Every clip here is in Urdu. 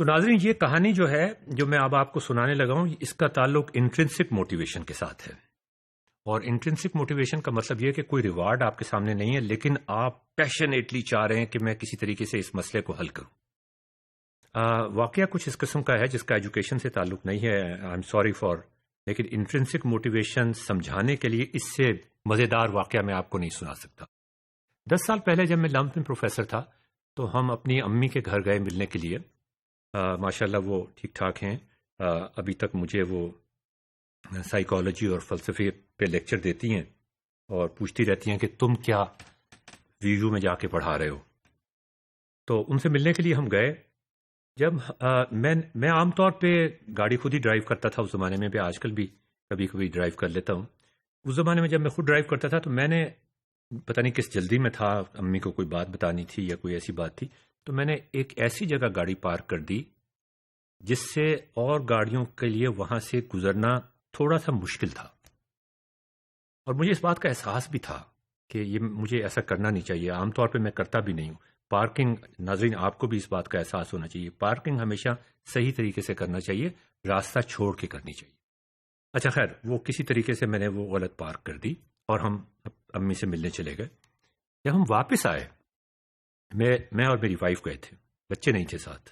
تو ناظرین، یہ کہانی جو ہے جو میں اب آپ کو سنانے لگا ہوں، اس کا تعلق انٹرنسک موٹیویشن کے ساتھ ہے. اور انٹرنسک موٹیویشن کا مطلب یہ ہے کہ کوئی ریوارڈ آپ کے سامنے نہیں ہے، لیکن آپ پیشنیٹلی چاہ رہے ہیں کہ میں کسی طریقے سے اس مسئلے کو حل کروں. واقعہ کچھ اس قسم کا ہے جس کا ایجوکیشن سے تعلق نہیں ہے، آئی ایم سوری فار، لیکن انٹرنسک موٹیویشن سمجھانے کے لیے اس سے مزیدار واقعہ میں آپ کو نہیں سنا سکتا. 10 سال پہلے جب میں لمپ میں پروفیسر تھا تو ہم اپنی امی کے گھر گئے ملنے کے لیے. ماشاءاللہ وہ ٹھیک ٹھاک ہیں. ابھی تک مجھے وہ سائیکالوجی اور فلسفے پہ لیکچر دیتی ہیں اور پوچھتی رہتی ہیں کہ تم کیا ویو میں جا کے پڑھا رہے ہو. تو ان سے ملنے کے لیے ہم گئے. جب میں عام طور پہ گاڑی خود ہی ڈرائیو کرتا تھا اس زمانے میں بھی، آج کل بھی کبھی کبھی ڈرائیو کر لیتا ہوں. اس زمانے میں جب میں خود ڈرائیو کرتا تھا تو میں نے پتہ نہیں کس جلدی میں تھا، امی کو کوئی بات بتانی تھی یا کوئی ایسی بات تھی، تو میں نے ایک ایسی جگہ گاڑی پارک کر دی جس سے اور گاڑیوں کے لیے وہاں سے گزرنا تھوڑا سا مشکل تھا. اور مجھے اس بات کا احساس بھی تھا کہ یہ مجھے ایسا کرنا نہیں چاہیے. عام طور پہ میں کرتا بھی نہیں ہوں. پارکنگ، ناظرین آپ کو بھی اس بات کا احساس ہونا چاہیے، پارکنگ ہمیشہ صحیح طریقے سے کرنا چاہیے، راستہ چھوڑ کے کرنی چاہیے. اچھا خیر، وہ کسی طریقے سے میں نے وہ غلط پارک کر دی اور ہم امی سے ملنے چلے گئے. جب ہم واپس آئے، میں اور میری وائف گئے تھے، بچے نہیں تھے ساتھ.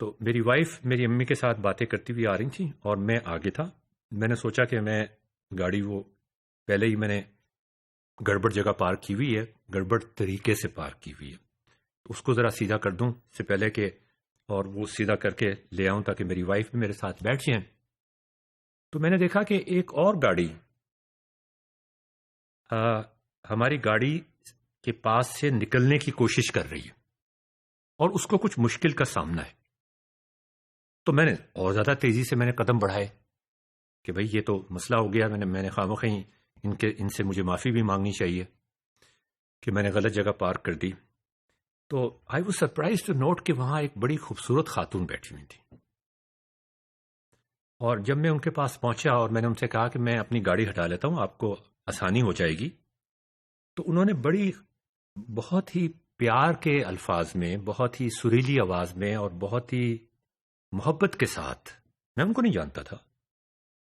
تو میری وائف میری امی کے ساتھ باتیں کرتی ہوئی آ رہی تھیں اور میں آگے تھا. میں نے سوچا کہ میں گاڑی وہ پہلے ہی میں نے گڑبڑ جگہ پارک کی ہوئی ہے، گڑبڑ طریقے سے پارک کی ہوئی ہے، اس کو ذرا سیدھا کر دوں اس سے پہلے کہ، اور وہ سیدھا کر کے لے آؤں تاکہ میری وائف بھی میرے ساتھ بیٹھ جائیں. تو میں نے دیکھا کہ ایک اور گاڑی ہماری گاڑی کے پاس سے نکلنے کی کوشش کر رہی ہے اور اس کو کچھ مشکل کا سامنا ہے. تو میں نے اور زیادہ تیزی سے میں نے قدم بڑھائے کہ بھئی یہ تو مسئلہ ہو گیا. میں نے خواہ ان سے مجھے معافی بھی مانگنی چاہیے کہ میں نے غلط جگہ پارک کر دی. تو I was surprise to note کہ وہاں ایک بڑی خوبصورت خاتون بیٹھی ہوئی تھی. اور جب میں ان کے پاس پہنچا اور میں نے ان سے کہا کہ میں اپنی گاڑی ہٹا لیتا ہوں، آپ کو آسانی ہو جائے گی، تو انہوں نے بہت ہی پیار کے الفاظ میں، بہت ہی سریلی آواز میں اور بہت ہی محبت کے ساتھ، میں ان کو نہیں جانتا تھا،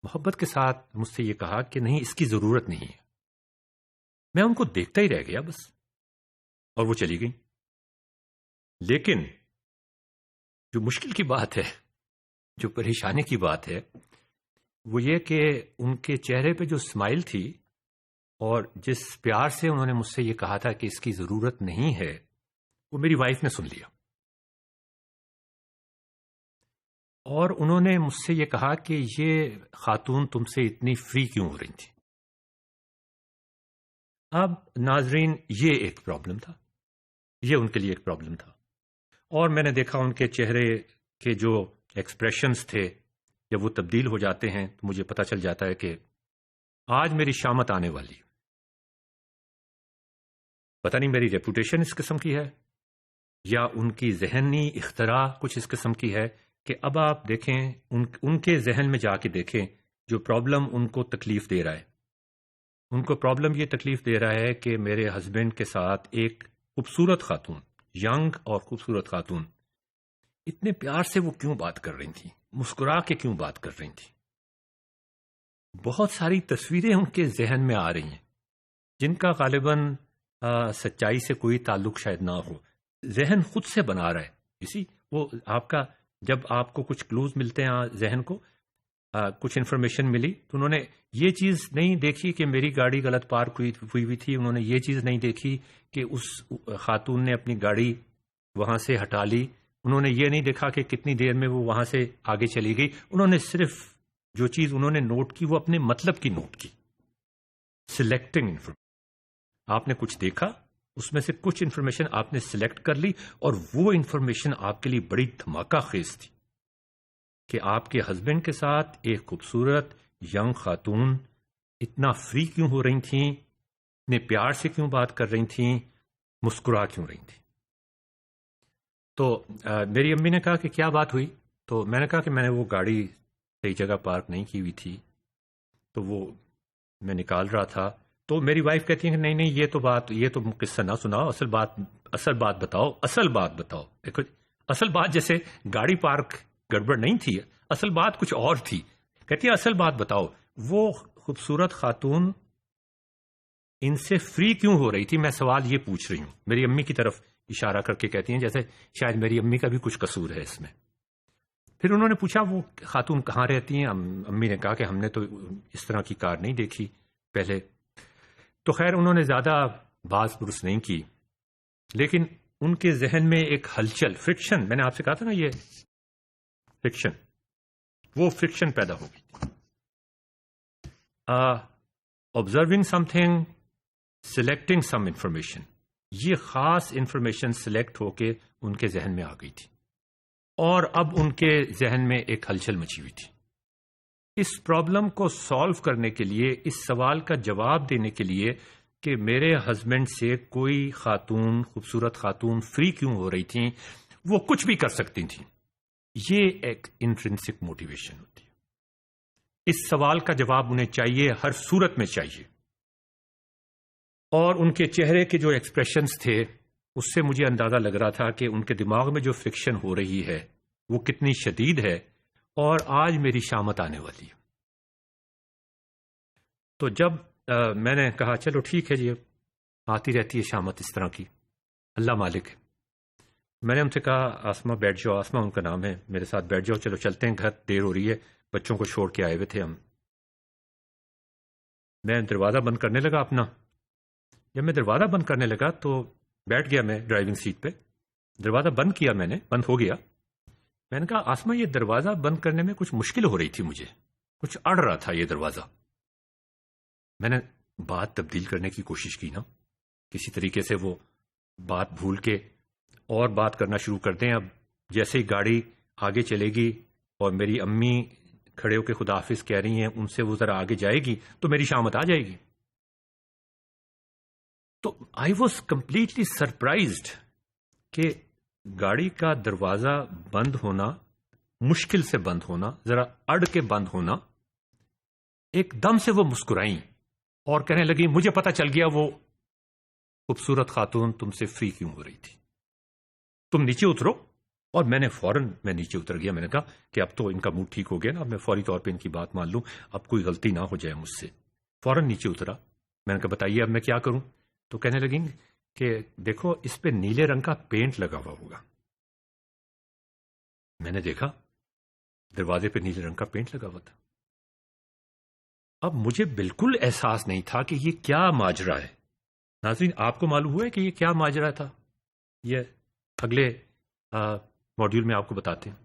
محبت کے ساتھ مجھ سے یہ کہا کہ نہیں، اس کی ضرورت نہیں ہے. میں ان کو دیکھتا ہی رہ گیا بس، اور وہ چلی گئی. لیکن جو مشکل کی بات ہے، جو پریشانی کی بات ہے، وہ یہ کہ ان کے چہرے پہ جو اسمائل تھی اور جس پیار سے انہوں نے مجھ سے یہ کہا تھا کہ اس کی ضرورت نہیں ہے، وہ میری وائف نے سن لیا. اور انہوں نے مجھ سے یہ کہا کہ یہ خاتون تم سے اتنی فری کیوں ہو رہی تھی. اب ناظرین، یہ ایک پرابلم تھا، یہ ان کے لیے ایک پرابلم تھا. اور میں نے دیکھا ان کے چہرے کے جو ایکسپریشنز تھے، جب وہ تبدیل ہو جاتے ہیں تو مجھے پتہ چل جاتا ہے کہ آج میری شامت آنے والی ہے. پتہ نہیں میری ریپوٹیشن اس قسم کی ہے یا ان کی ذہنی اختراع کچھ اس قسم کی ہے کہ اب آپ دیکھیں ان کے ذہن میں جا کے دیکھیں جو پرابلم ان کو تکلیف دے رہا ہے. ان کو پرابلم یہ تکلیف دے رہا ہے کہ میرے ہسبینڈ کے ساتھ ایک خوبصورت خاتون، ینگ اور خوبصورت خاتون، اتنے پیار سے وہ کیوں بات کر رہی تھی، مسکرا کے کیوں بات کر رہی تھی. بہت ساری تصویریں ان کے ذہن میں آ رہی ہیں جن کا غالباً سچائی سے کوئی تعلق شاید نہ ہو. ذہن خود سے بنا رہا ہے. اسی وہ آپ کا، جب آپ کو کچھ کلوز ملتے ہیں ذہن کو، کچھ انفارمیشن ملی تو انہوں نے یہ چیز نہیں دیکھی کہ میری گاڑی غلط پارک ہوئی تھی، انہوں نے یہ چیز نہیں دیکھی کہ اس خاتون نے اپنی گاڑی وہاں سے ہٹا لی، انہوں نے یہ نہیں دیکھا کہ کتنی دیر میں وہ وہاں سے آگے چلی گئی. انہوں نے صرف جو چیز انہوں نے نوٹ کی وہ اپنے مطلب کی نوٹ کی. سلیکٹنگ انفارمیشن، آپ نے کچھ دیکھا، اس میں سے کچھ انفارمیشن آپ نے سلیکٹ کر لی، اور وہ انفارمیشن آپ کے لیے بڑی دھماکہ خیز تھی کہ آپ کے ہسبینڈ کے ساتھ ایک خوبصورت ینگ خاتون اتنا فری کیوں ہو رہی تھیں، اتنے پیار سے کیوں بات کر رہی تھیں، مسکرا کیوں رہی تھیں. تو میری امی نے کہا کہ کیا بات ہوئی؟ تو میں نے کہا کہ میں نے وہ گاڑی صحیح جگہ پارک نہیں کی ہوئی تھی، تو وہ میں نکال رہا تھا. تو میری وائف کہتی ہے کہ نہیں یہ تو قصہ نہ سناؤ، اصل بات بتاؤ. دیکھو اصل بات جیسے گاڑی پارک گڑبڑ نہیں تھی، اصل بات کچھ اور تھی. کہتی ہے اصل بات بتاؤ، وہ خوبصورت خاتون ان سے فری کیوں ہو رہی تھی؟ میں سوال یہ پوچھ رہی ہوں. میری امی کی طرف اشارہ کر کے کہتی ہیں جیسے شاید میری امی کا بھی کچھ قصور ہے اس میں. پھر انہوں نے پوچھا وہ خاتون کہاں رہتی ہیں؟ امی نے کہا کہ ہم نے تو اس طرح کی کار نہیں دیکھی پہلے. تو خیر انہوں نے زیادہ باز پرس نہیں کی، لیکن ان کے ذہن میں ایک ہلچل، فرکشن، میں نے آپ سے کہا تھا نا یہ فرکشن، وہ فرکشن پیدا ہو گئی. Observing some thing, selecting some information, یہ خاص انفارمیشن سلیکٹ ہو کے ان کے ذہن میں آ گئی تھی، اور اب ان کے ذہن میں ایک ہلچل مچی ہوئی تھی. اس پرابلم کو سالو کرنے کے لیے، اس سوال کا جواب دینے کے لیے کہ میرے ہسبینڈ سے کوئی خاتون، خوبصورت خاتون فری کیوں ہو رہی تھیں، وہ کچھ بھی کر سکتی تھیں، یہ ایک انٹرنسک موٹیویشن ہوتی ہے. اس سوال کا جواب انہیں چاہیے، ہر صورت میں چاہیے. اور ان کے چہرے کے جو ایکسپریشنز تھے اس سے مجھے اندازہ لگ رہا تھا کہ ان کے دماغ میں جو فرکشن ہو رہی ہے وہ کتنی شدید ہے، اور آج میری شامت آنے والی ہے. تو جب میں نے کہا چلو ٹھیک ہے جی، آتی رہتی ہے شامت اس طرح کی، اللہ مالک. میں نے ان سے کہا آسما بیٹھ جاؤ، آسما ان کا نام ہے، میرے ساتھ بیٹھ جاؤ، چلو چلتے ہیں گھر، دیر ہو رہی ہے، بچوں کو چھوڑ کے آئے ہوئے تھے ہم. میں دروازہ بند کرنے لگا اپنا. جب میں دروازہ بند کرنے لگا تو بیٹھ گیا میں ڈرائیونگ سیٹ پہ، دروازہ بند کیا میں نے، بند ہو گیا. میں نے کہا آسما یہ دروازہ بند کرنے میں کچھ مشکل ہو رہی تھی، مجھے کچھ اڑ رہا تھا یہ دروازہ. میں نے بات تبدیل کرنے کی کوشش کی نا، کسی طریقے سے وہ بات بھول کے اور بات کرنا شروع کر دیں. اب جیسے ہی گاڑی آگے چلے گی اور میری امی کھڑے ہو کے خدا حافظ کہہ رہی ہیں، ان سے وہ ذرا آگے جائے گی تو میری شامت آ جائے گی. تو آئی واز کمپلیٹلی سرپرائزڈ کہ گاڑی کا دروازہ بند ہونا، مشکل سے بند ہونا، ذرا اڑ کے بند ہونا. ایک دم سے وہ مسکرائیں اور کہنے لگی مجھے پتا چل گیا وہ خوبصورت خاتون تم سے فری کیوں ہو رہی تھی، تم نیچے اترو. اور میں نے فوراً نیچے اتر گیا. میں نے کہا کہ اب تو ان کا موڈ ٹھیک ہو گیا نا، اب میں فوری طور پہ ان کی بات مان لوں، اب کوئی غلطی نہ ہو جائے مجھ سے. فوراً نیچے اترا. میں نے کہا بتائیے اب میں کیا کروں؟ تو کہنے لگیں کہ دیکھو اس پہ نیلے رنگ کا پینٹ لگا ہوا ہوگا. میں نے دیکھا دروازے پہ نیلے رنگ کا پینٹ لگا ہوا تھا. اب مجھے بالکل احساس نہیں تھا کہ یہ کیا ماجرا ہے. ناظرین آپ کو معلوم ہوا ہے کہ یہ کیا ماجرا تھا؟ یہ اگلے ماڈیول میں آپ کو بتاتے ہیں.